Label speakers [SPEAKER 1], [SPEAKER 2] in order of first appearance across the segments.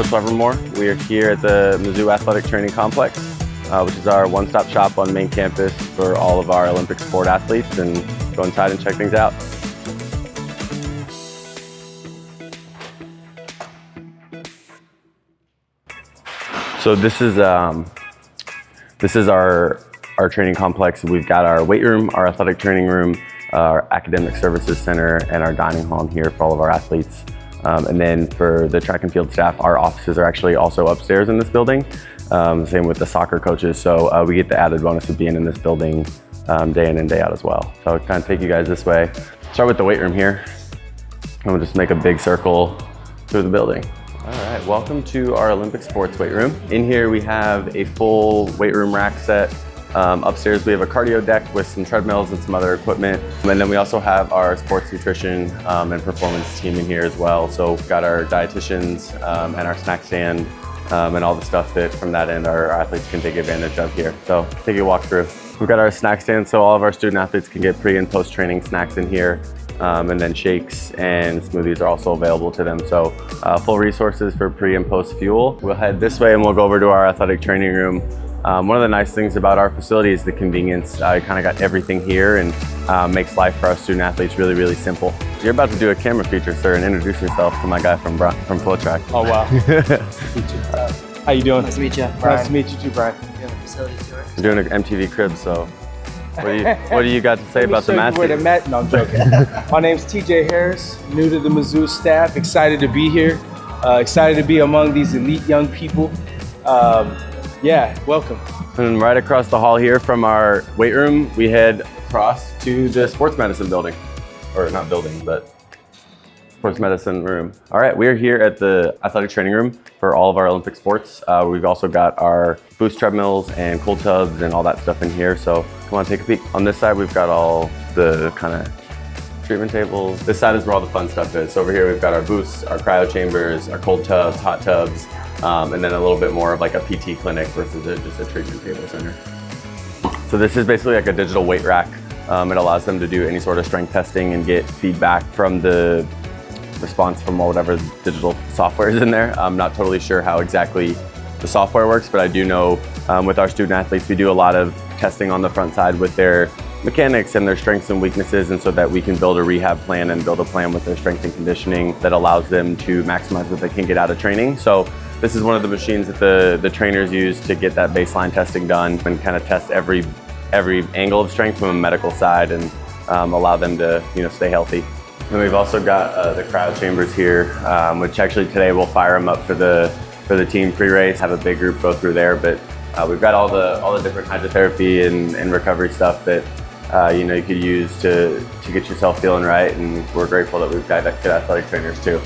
[SPEAKER 1] Coach Levermore. We are here at the Mizzou Athletic Training Complex, which is our one-stop shop on main campus for all of our Olympic sport athletes, and go inside and check things out. So this is our training complex. We've got our weight room, our athletic training room, our academic services center, and our dining hall in here for all of our athletes. And then for the track and field staff, our offices are actually also upstairs in this building. Same with the soccer coaches. So we get the added bonus of being in this building day in and day out as well. So I'll kind of take you guys this way. Start with the weight room here. And we'll just make a big circle through the building. All right, welcome to our Olympic sports weight room. In here we have a full weight room rack set. Upstairs we have a cardio deck with some treadmills and some other equipment. And then we also have our sports nutrition and performance team in here as well. So we've got our dietitians and our snack stand and all the stuff that from that end our athletes can take advantage of here. So take a walk through. We've got our snack stand so all of our student athletes can get pre and post training snacks in here. And then shakes and smoothies are also available to them. So full resources for pre and post fuel. We'll head this way and we'll go over to our athletic training room. One of the nice things about our facility is the convenience. You kind of got everything here and makes life for our student athletes really, really simple. You're about to do a camera feature, sir, and introduce yourself to my guy from FloTrack.
[SPEAKER 2] Oh, wow. How you doing?
[SPEAKER 3] Nice to meet you, Brian.
[SPEAKER 2] Nice to meet you too, Brian.
[SPEAKER 3] You're doing a facility tour.
[SPEAKER 1] You're doing an MTV crib, so what do you got to say about the mat?
[SPEAKER 2] No, I'm joking. My name's TJ Harris, new to the Mizzou staff. Excited to be here. Excited to be among these elite young people. Yeah, welcome.
[SPEAKER 1] And right across the hall here from our weight room, we head across to the sports medicine building. Or not building, but sports medicine room. All right, we're here at the athletic training room for all of our Olympic sports. We've also got our boost treadmills and cold tubs and all that stuff in here. So come on, take a peek. On this side, we've got all the kind of treatment tables. This side is where all the fun stuff is. So over here, we've got our boosts, our cryo chambers, our cold tubs, hot tubs, and then a little bit more of like a PT clinic versus just a treatment table center. So this is basically like a digital weight rack. It allows them to do any sort of strength testing and get feedback from the response from whatever digital software is in there. I'm not totally sure how exactly the software works, but I do know with our student athletes, we do a lot of testing on the front side with their mechanics and their strengths and weaknesses, and so that we can build a rehab plan and build a plan with their strength and conditioning that allows them to maximize what they can get out of training. So this is one of the machines that the trainers use to get that baseline testing done and kind of test every angle of strength from a medical side and allow them to stay healthy. And we've also got the cryo chambers here, which actually today we'll fire them up for the team pre-race, have a big group go through there. But we've got all the different hydrotherapy and recovery stuff that you could use to get yourself feeling right. And we're grateful that we've got good athletic trainers too.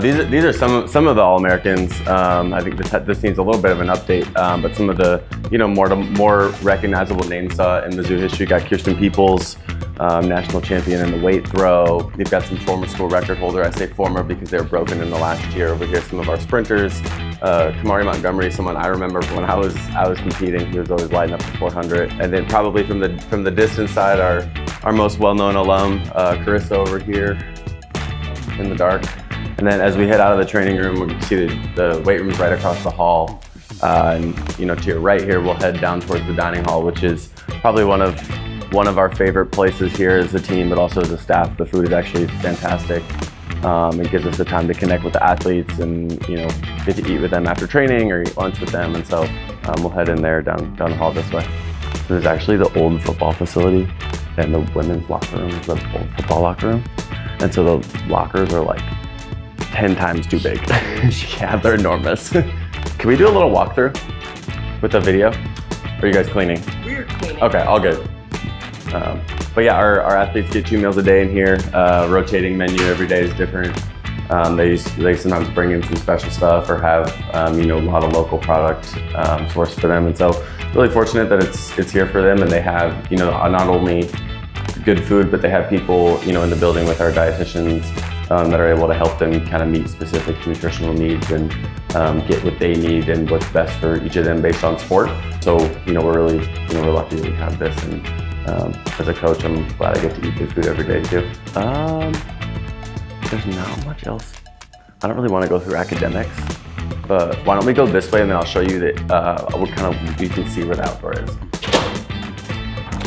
[SPEAKER 1] These are some of the All-Americans. I think this needs a little bit of an update, but some of the more recognizable names in Mizzou history. Got Kirsten Peoples, national champion in the weight throw. We've got some former school record holder. I say former because they were broken in the last year. Over here, some of our sprinters. Kamari Montgomery, someone I remember when I was competing. He was always lighting up the 400. And then probably from the distance side, our most well-known alum, Carissa over here in the dark. And then as we head out of the training room, we can see the weight room's right across the hall. And to your right here, we'll head down towards the dining hall, which is probably one of our favorite places here as a team, but also as a staff. The food is actually fantastic. It gives us the time to connect with the athletes and get to eat with them after training or eat lunch with them. And so we'll head in there down the hall this way. This is actually the old football facility, and the women's locker room is the old football locker room. And so the lockers are like 10 times too big. Yeah, they're enormous. Can we do a little walkthrough with the video? Or are you guys cleaning?
[SPEAKER 3] We're cleaning.
[SPEAKER 1] Okay, all good. But yeah, our athletes get 2 meals a day in here. Rotating menu every day is different. They sometimes bring in some special stuff or have a lot of local product sourced for them. And so really fortunate that it's here for them, and they have not only good food, but they have people in the building with our dietitians that are able to help them kind of meet specific nutritional needs and get what they need and what's best for each of them based on sport. So we're really we're lucky that we have this, and As a coach, I'm glad I get to eat good food every day too. There's not much else. I don't really want to go through academics, but why don't we go this way and then I'll show you that you can see where the outdoor is.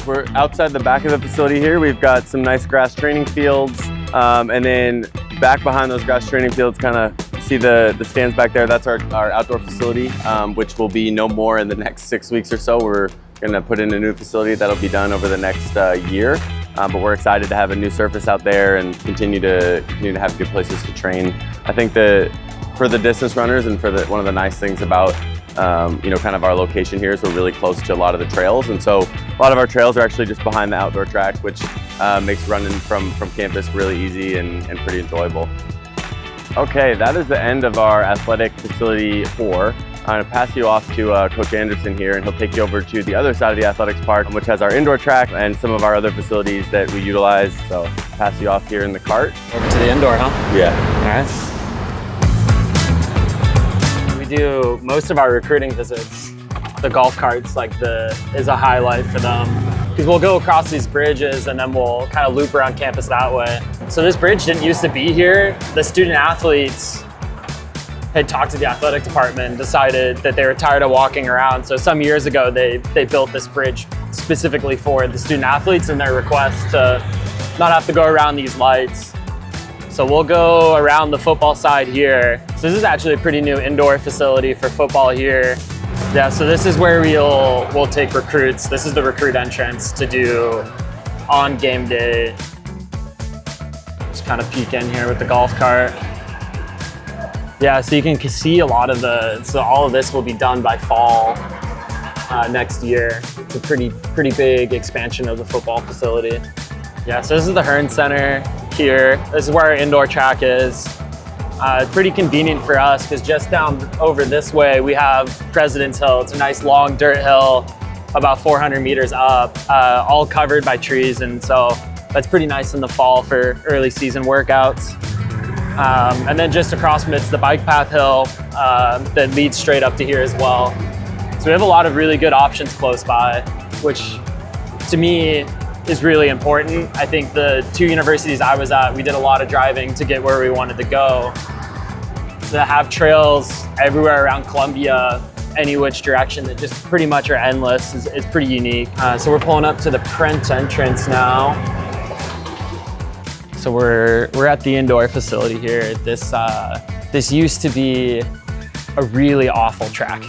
[SPEAKER 1] We're outside the back of the facility here. We've got some nice grass training fields, and then back behind those grass training fields, kind of see the stands back there. That's our outdoor facility, which will be no more in the next 6 weeks or so. We're gonna put in a new facility that'll be done over the next year. But we're excited to have a new surface out there and continue to have good places to train. I think that for the distance runners and for one of the nice things about kind of our location here is we're really close to a lot of the trails, and so a lot of our trails are actually just behind the outdoor track, which makes running from campus really easy and pretty enjoyable. Okay, that is the end of our athletic facility tour. I'm going to pass you off to Coach Anderson here, and he'll take you over to the other side of the athletics park, which has our indoor track and some of our other facilities that we utilize. So pass you off here in the cart.
[SPEAKER 3] Over to the indoor, huh?
[SPEAKER 1] Yeah.
[SPEAKER 3] All right. We do most of our recruiting visits. The golf carts is a highlight for them, because we'll go across these bridges and then we'll kind of loop around campus that way. So this bridge didn't used to be here. The student athletes had talked to the athletic department and decided that they were tired of walking around. So some years ago, they built this bridge specifically for the student athletes and their request to not have to go around these lights. So we'll go around the football side here. So this is actually a pretty new indoor facility for football here. Yeah, so this is where we'll take recruits. This is the recruit entrance to do on game day. Just kind of peek in here with the golf cart. Yeah, so you can see a lot of all of this will be done by fall next year. It's a pretty big expansion of the football facility. Yeah, so this is the Hearnes Center here. This is where our indoor track is. Pretty convenient for us, because just down over this way we have President's Hill. It's a nice long dirt hill, about 400 meters up, all covered by trees, and so that's pretty nice in the fall for early season workouts. And then just across from it's the bike path hill that leads straight up to here as well. So we have a lot of really good options close by, which to me is really important. I think the two universities I was at, we did a lot of driving to get where we wanted to go. So to have trails everywhere around Columbia, any which direction that just pretty much are endless is pretty unique. So we're pulling up to the Prent entrance now. So we're at the indoor facility here. This used to be a really awful track,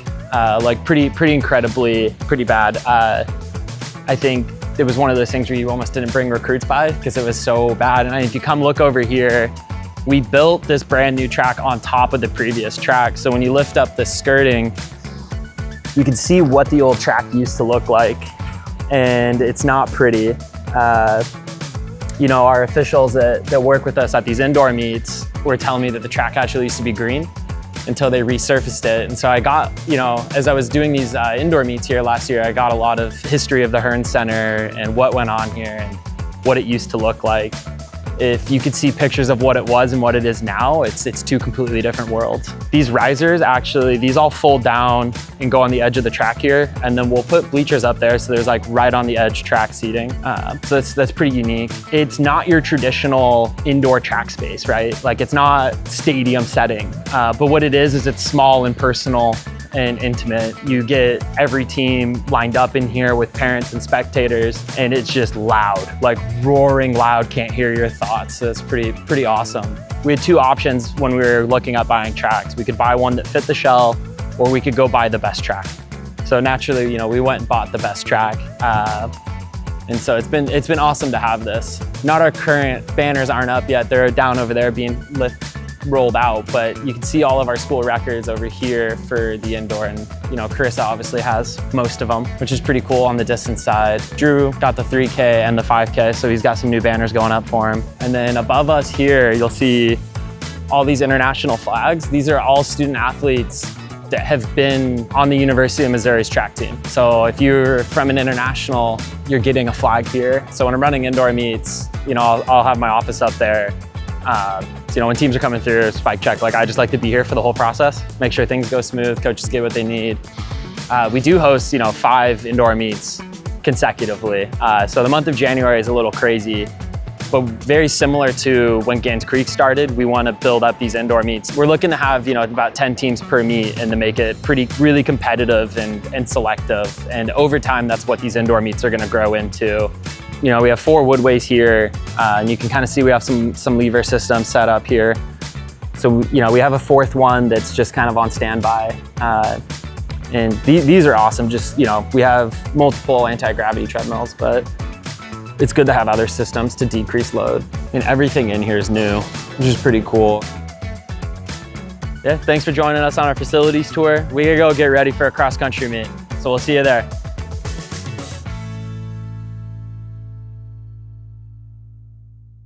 [SPEAKER 3] pretty incredibly bad. I think it was one of those things where you almost didn't bring recruits by because it was so bad. And if you come look over here, we built this brand new track on top of the previous track. So when you lift up the skirting, you can see what the old track used to look like, and it's not pretty. Our officials that work with us at these indoor meets were telling me that the track actually used to be green until they resurfaced it. And so I got, as I was doing these indoor meets here last year, I got a lot of history of the Hearnes Center and what went on here and what it used to look like. If you could see pictures of what it was and what it is now, it's two completely different worlds. These risers, actually, these all fold down and go on the edge of the track here, and then we'll put bleachers up there so there's right on the edge track seating. So that's pretty unique. It's not your traditional indoor track space, right? It's not stadium setting, but what it is it's small and personal and intimate. You get every team lined up in here with parents and spectators, and it's just loud, roaring loud, can't hear your thoughts. So it's pretty awesome. We had two options when we were looking at buying tracks. We could buy one that fit the shell, or we could go buy the best track. So naturally, we went and bought the best track. And so it's been awesome to have this. Not our current banners aren't up yet. They're down over there being rolled out, but you can see all of our school records over here for the indoor, and Carissa obviously has most of them, which is pretty cool on the distance side. Drew got the 3K and the 5K, so he's got some new banners going up for him. And then above us here, you'll see all these international flags. These are all student athletes that have been on the University of Missouri's track team. So if you're from an international, you're getting a flag here. So when I'm running indoor meets, I'll have my office up there. When teams are coming through, spike check, I just like to be here for the whole process, make sure things go smooth, coaches get what they need. We do host, 5 indoor meets consecutively. So the month of January is a little crazy, but very similar to when Gans Creek started, we want to build up these indoor meets. We're looking to have, about 10 teams per meet and to make it really competitive and selective. And over time, that's what these indoor meets are going to grow into. We have 4 woodways here, and you can kind of see we have some lever systems set up here. So, we have a 4th one that's just kind of on standby. And these are awesome. Just, we have multiple anti-gravity treadmills, but it's good to have other systems to decrease load. And everything in here is new, which is pretty cool. Yeah, thanks for joining us on our facilities tour. We gotta go get ready for a cross-country meet. So we'll see you there.